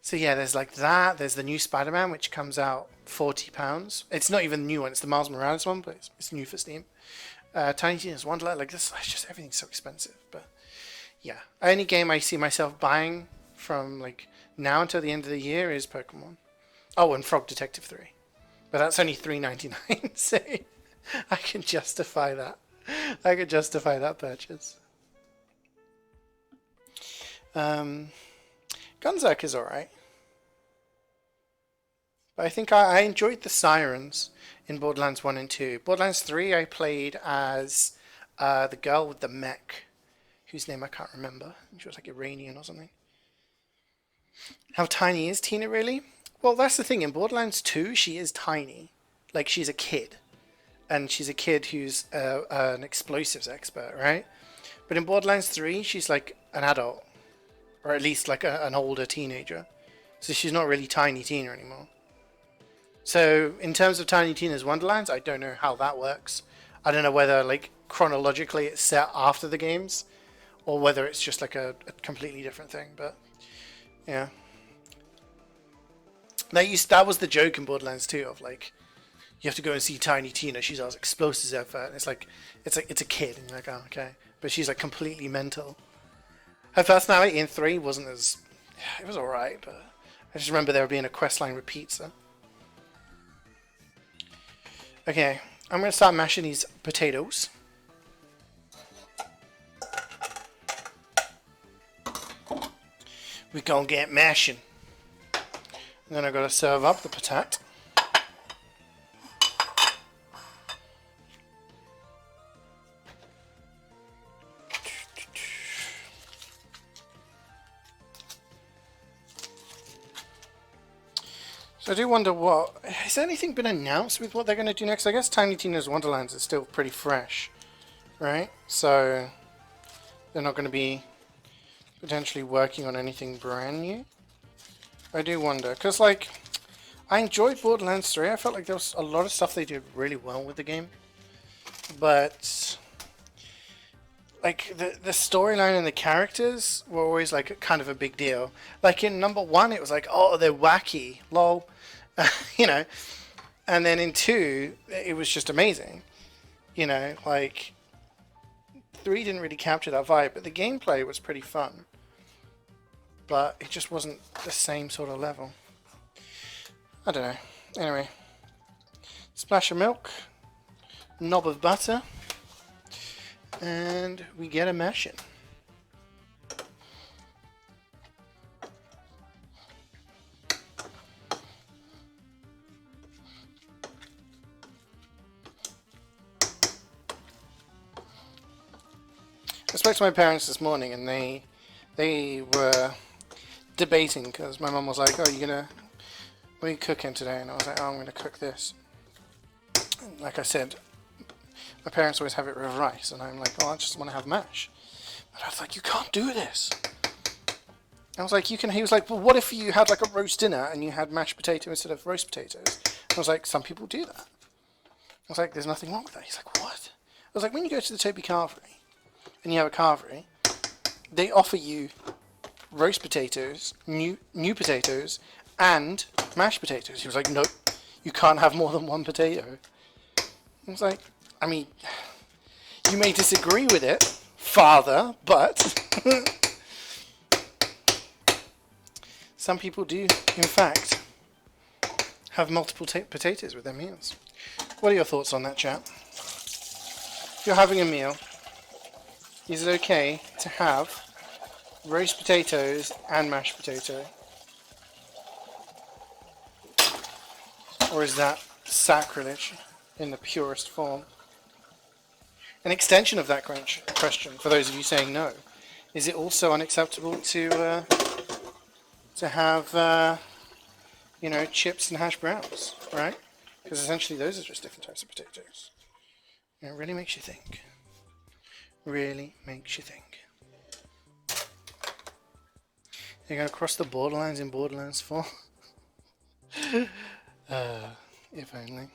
So yeah, there's like that. There's the new Spider-Man, which comes out £40. It's not even the new one; it's the Miles Morales one, but it's new for Steam. Tiny Tina's Wonderland, like this, it's just everything's so expensive. But yeah, any game I see myself buying from like now until the end of the year is Pokemon. Oh, and Frog Detective 3, but that's only $3.99, so I can justify that. I could justify that purchase. Gunzerk is alright. But I think I enjoyed the Sirens in Borderlands 1 and 2. Borderlands 3 I played as the girl with the mech, whose name I can't remember. She was like Iranian or something. How tiny is Tina really? Well, that's the thing. In Borderlands 2, she is tiny. Like, she's a kid. And she's a kid who's an explosives expert, right? But in Borderlands 3, she's like an adult. Or at least like an older teenager. So she's not really Tiny Tina anymore. So in terms of Tiny Tina's Wonderlands, I don't know how that works. I don't know whether like chronologically it's set after the games, or whether it's just like a completely different thing. But yeah, that was the joke in Borderlands 2 of like, you have to go and see Tiny Tina. She's our explosives expert. And it's a kid, and you're like, oh, okay. but she's like completely mental. Her personality in 3 wasn't as... It was alright, but I just remember there being a quest line with pizza. Okay, I'm going to start mashing these potatoes. We're going to get mashing. And then I've got to serve up the patat. So I do wonder has anything been announced with what they're going to do next? I guess Tiny Tina's Wonderlands is still pretty fresh, right? So they're not going to be potentially working on anything brand new. I do wonder, because like I enjoyed Borderlands 3. I felt like there was a lot of stuff they did really well with the game, but like the storyline and the characters were always like kind of a big deal. Like in number 1, it was like, oh, they're wacky, lol, you know. And then in 2, it was just amazing, you know. Like 3 didn't really capture that vibe, but the gameplay was pretty fun. But it just wasn't the same sort of level. I don't know. Anyway, splash of milk, knob of butter, and we get a mashing. I spoke to my parents this morning, and they were debating, because my mum was like, oh, what are you cooking today? And I was like, oh, I'm going to cook this. And like I said, my parents always have it with rice, and I'm like, oh, I just want to have mash. But I was like, you can't do this. I was like, he was like, well, what if you had like a roast dinner and you had mashed potato instead of roast potatoes? I was like, some people do that. I was like, there's nothing wrong with that. He's like, what? I was like, when you go to the Toby Carvery and you have a carvery, they offer you roast potatoes, new potatoes, and mashed potatoes. He was like, nope, you can't have more than one potato. I was like, I mean, you may disagree with it, father, but some people do, in fact, have multiple potatoes with their meals. What are your thoughts on that, chat? If you're having a meal, is it okay to have roast potatoes and mashed potato? Or is that sacrilege in the purest form? An extension of that question, for those of you saying no, is it also unacceptable to have chips and hash browns, right? Because essentially those are just different types of potatoes. And it really makes you think. Really makes you think. You're going to cross the borderlines in Borderlands 4? If only.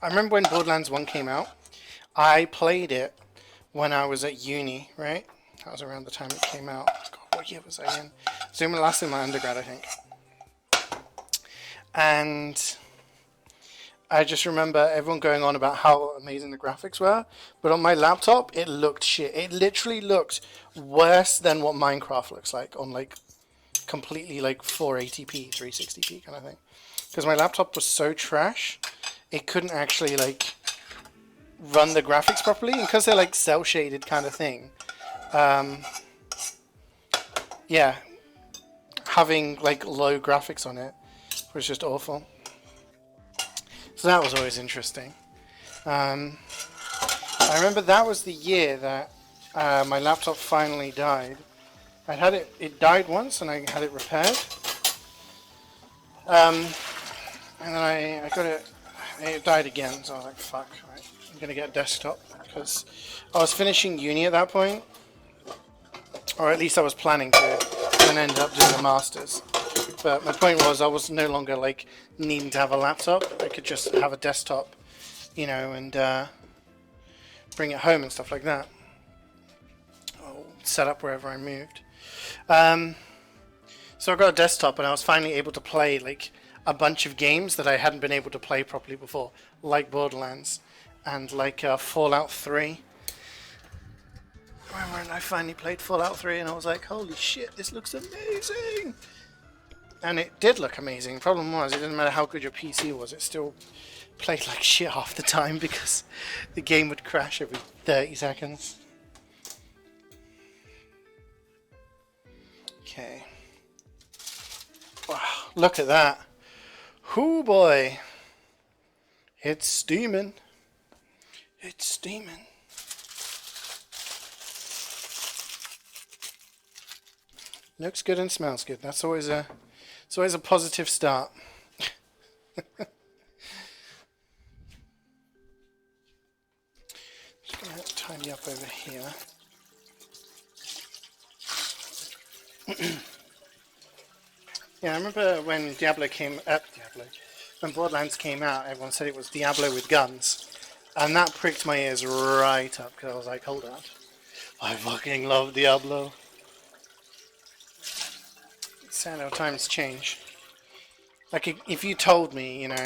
I remember when Borderlands 1 came out, I played it when I was at uni, right? That was around the time it came out. God, what year was I in? So last in my undergrad, I think. And I just remember everyone going on about how amazing the graphics were, but on my laptop, it looked shit. It literally looked worse than what Minecraft looks like on like completely like 480p, 360p kind of thing. Because my laptop was so trash, it couldn't actually like run the graphics properly, and because they're like cell shaded kind of thing. Yeah, having like low graphics on it was just awful. So that was always interesting. I remember that was the year that my laptop finally died. I had it died once and I had it repaired. And then I got it died again, so I was like, fuck, right, I'm gonna get a desktop, because I was finishing uni at that point, or at least I was planning to, and ended up doing a master's. But my point was, I was no longer like needing to have a laptop. I could just have a desktop, and bring it home and stuff like that. Or set up wherever I moved. So I got a desktop, and I was finally able to play like a bunch of games that I hadn't been able to play properly before, like Borderlands and like Fallout 3. When I finally played Fallout 3 and I was like, holy shit, this looks amazing! And it did look amazing. Problem was, it didn't matter how good your PC was, it still played like shit half the time because the game would crash every 30 seconds. Okay. Wow, look at that. Hoo boy. It's steaming. It's steaming. Looks good and smells good. That's always a positive start. Just gonna tidy up over here. Yeah, I remember when when Borderlands came out, everyone said it was Diablo with guns, and that pricked my ears right up because I was like, hold on, I fucking love Diablo. It's sad how times change. Like if you told me, you know,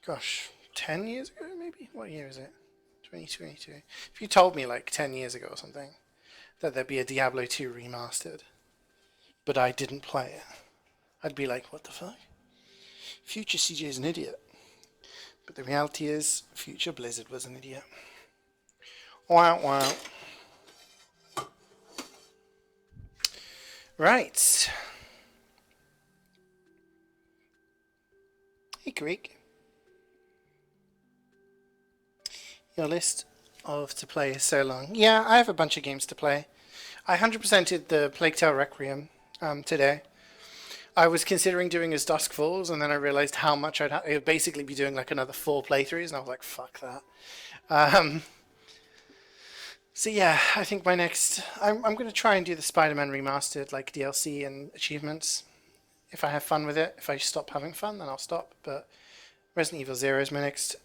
gosh, 10 years ago maybe? What year is it? 2022. If you told me like 10 years ago or something that there'd be a Diablo 2 remastered, but I didn't play it, I'd be like, what the fuck? Future CeeJaey is an idiot. But the reality is, future Blizzard was an idiot. Wow, wow. Right. Hey, Greek. Your list of to play is so long. Yeah, I have a bunch of games to play. I 100%ed the Plague Tale Requiem today. I was considering doing As Dusk Falls, and then I realized how much it would basically be doing like another 4 playthroughs, and I was like, fuck that. So yeah, I think my next... I'm going to try and do the Spider-Man Remastered, like DLC and achievements. If I have fun with it. If I stop having fun, then I'll stop. But Resident Evil 0 is my next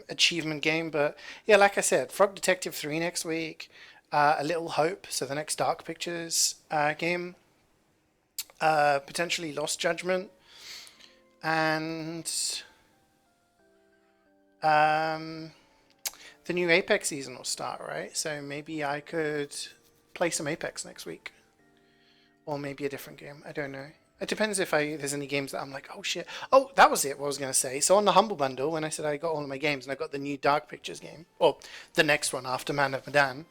achievement game. But yeah, like I said, Frog Detective 3 next week. A Little Hope, so the next Dark Pictures game. Potentially Lost Judgment. And... the new Apex season will start, right? So maybe I could play some Apex next week. Or maybe a different game. I don't know. It depends if there's any games that I'm like, oh shit. Oh, that was it, what I was going to say. So on the Humble Bundle, when I said I got all of my games, and I got the new Dark Pictures game, or the next one after Man of Medan,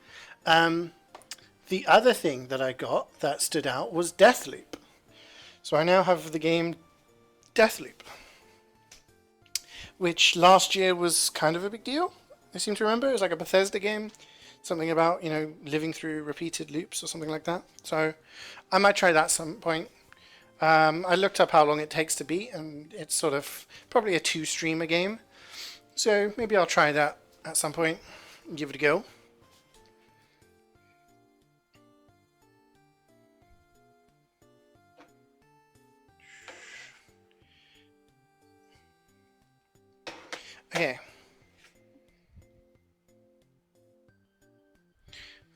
the other thing that I got that stood out was Deathloop. So I now have the game Deathloop, which last year was kind of a big deal. I seem to remember it was like a Bethesda game, something about, you know, living through repeated loops or something like that. So I might try that at some point. I looked up how long it takes to beat, and it's sort of probably a 2-streamer game. So maybe I'll try that at some point and give it a go. Okay.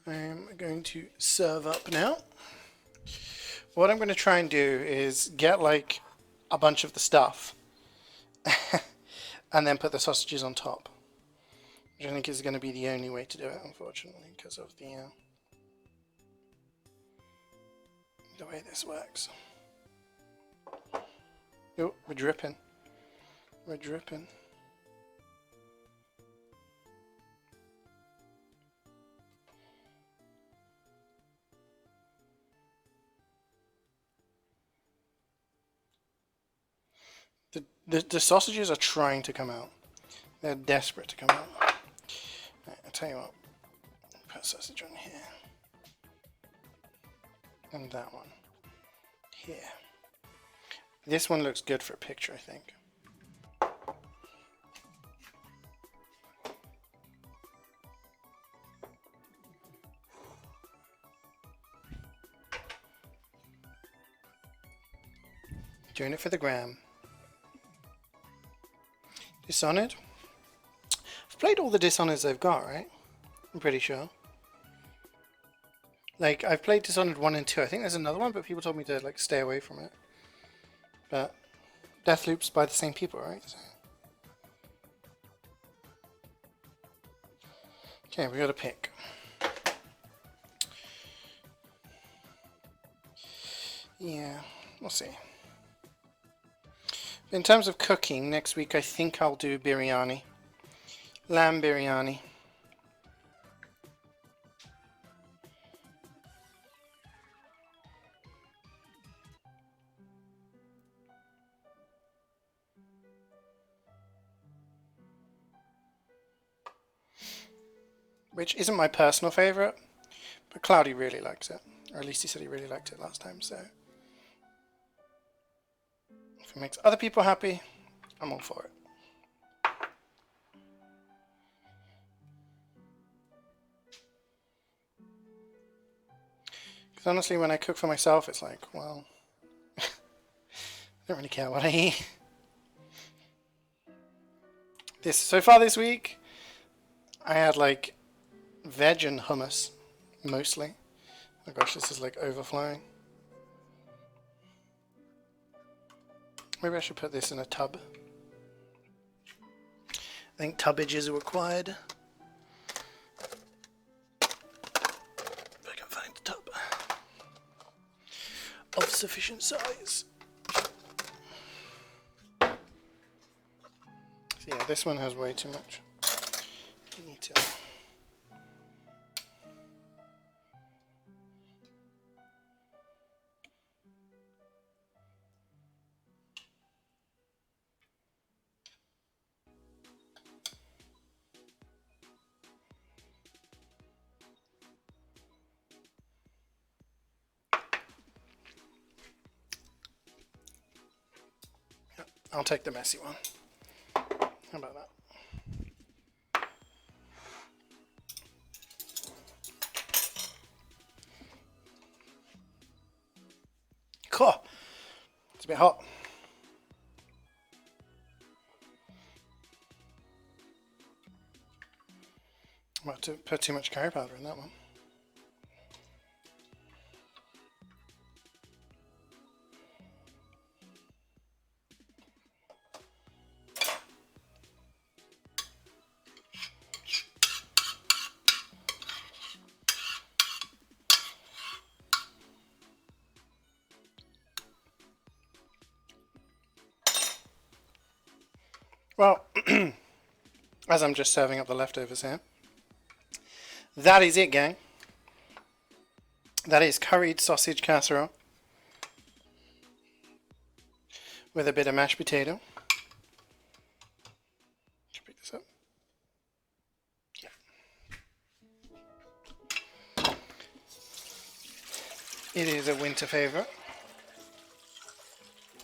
I'm going to serve up now. What I'm going to try and do is get like a bunch of the stuff and then put the sausages on top, which I think is going to be the only way to do it, unfortunately, because of the way this works. Oh, we're dripping. We're dripping. The sausages are trying to come out. They're desperate to come out. Right, I'll tell you what. Put a sausage on here. And that one. Here. This one looks good for a picture, I think. Doing it for the gram. Dishonored? I've played all the Dishonors I've got, right? I'm pretty sure. Like, I've played Dishonored 1 and 2. I think there's another one, but people told me to, like, stay away from it. But Death loops by the same people, right? So. Okay, we got to pick. Yeah, we'll see. In terms of cooking, next week I think I'll do biryani. Lamb biryani. Which isn't my personal favourite, but Cloudy really likes it. Or at least he said he really liked it last time, so... if it makes other people happy, I'm all for it. Because honestly, when I cook for myself, it's like, well... I don't really care what I eat. So far this week, I had like veg and hummus, mostly. Oh gosh, this is like overflowing. Maybe I should put this in a tub. I think tubbages are required. If I can find a tub of sufficient size. So yeah, this one has way too much. You need to... I'll take the messy one. How about that? Cool. It's a bit hot. I'm about to put too much curry powder in that one. Well, as I'm just serving up the leftovers here, that is it, gang. That is curried sausage casserole with a bit of mashed potato. Should pick this up. Yeah. It is a winter favorite.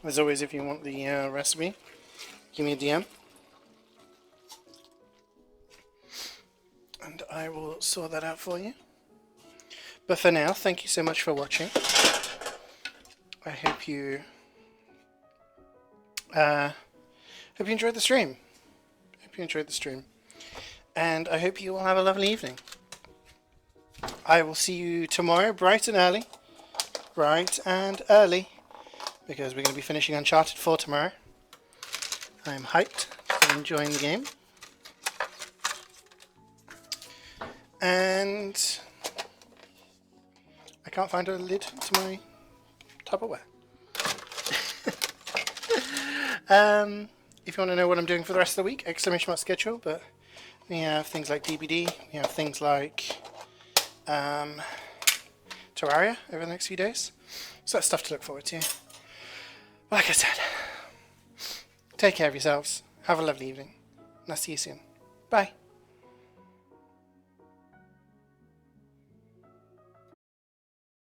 As always, if you want the recipe, give me a DM. And I will sort that out for you. But for now, thank you so much for watching. I hope you enjoyed the stream. And I hope you all have a lovely evening. I will see you tomorrow, bright and early. Because we're going to be finishing Uncharted 4 tomorrow. I'm hyped. I'm enjoying the game. And I can't find a lid to my Tupperware. If you want to know what I'm doing for the rest of the week, exclamation mark schedule. But we have things like DBD. We have things like Terraria over the next few days. So that's stuff to look forward to. Like I said, take care of yourselves. Have a lovely evening. And I'll see you soon. Bye.